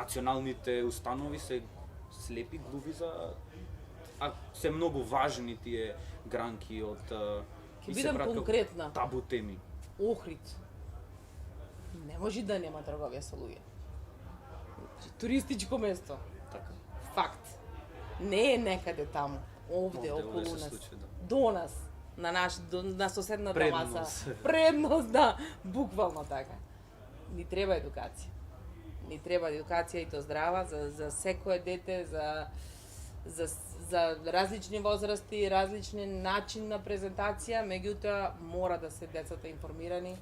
националните установи се слепи глуви а се многу важни тие гранки од Ќе бидам конкретна. Табу теми. Охрид. Не може да нема трговија со луѓе. Туристичко место. Така. Факт. Не е некаде таму, овде околу се нас. случи, да. До нас, на соседната Предност. маса. Предност, да, буквално така. Ни треба едукација. Ни треба едукација и то здрава за секое дете, за различни возрасти, различни начин на презентација, меѓутоа мора да се децата информирани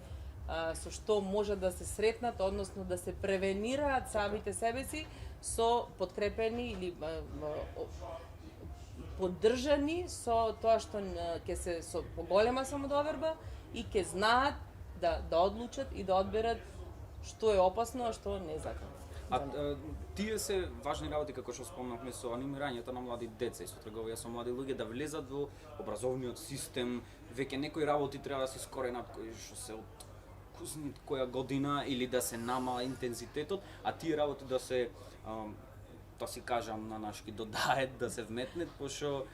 со што може да се сретнат, односно да се превенираат самите себе си со подкрепени или поддржани со тоа што ќе се со поголема самодоверба и ќе знаат да одлучат и да одберат што е опасно, а што не законно. Тие се важни работи, како што спомнавме, со анимирањето на млади деца и со трговија со млади луѓе, да влезат во образовниот систем. Веќе некои работи треба да се искоренат, кои што се од која година, или да се намала интензитетот, а тие работи да се, да си кажам на нашки, додает, да се вметнет, пошто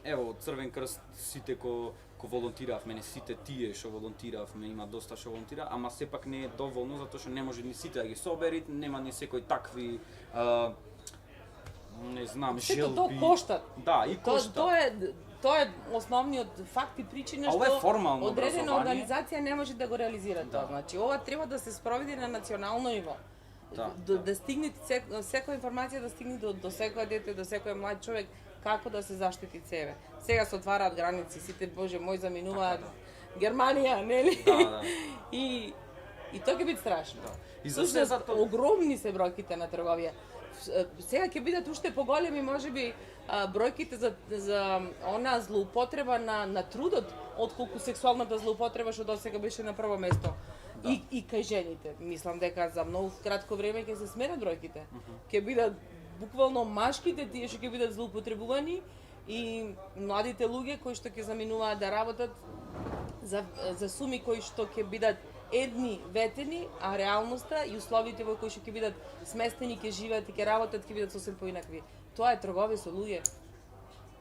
ево, Црвен крст, сите ко волонтиравме, не сите тие што волонтиравме, има доста што волонтира, ама сепак не е доволно, затоа што не може ни сите да ги соберит, нема ни секој такви, не знам, желби. Сето тоа кошта. Да, и кошта. Тоа е основниот факт и причина што одредена организација не може да го реализира тоа. Значи, ова треба да се спроведе на национално ниво. Да стигне секоја информација да стигне до секој дете, до секој млад човек, како да се заштити себе. Сега се отвараат граници, сите боже мој заминуваат Германија, нели? Да. И тоа ќе биде страшно. И за огромни се бројките на трговија. Сега ќе бидат уште поголеми, можеби, бројките за она злоупотреба на трудот, отколку сексуалната злоупотреба што досега беше на прво место. Да. И кај жените. Мислам дека за многу кратко време ќе се сменат бројките. Ќе бидат буквално машките тие што ќе бидат злоупотребувани и младите луѓе кои што ќе заминуваат да работат за суми кои што ќе бидат едни ветени, а реалноста и условите во кои што ќе бидат сместени, ќе живеат и ќе работат, ќе бидат сосем поинакви. Тоа е трговија со луѓе.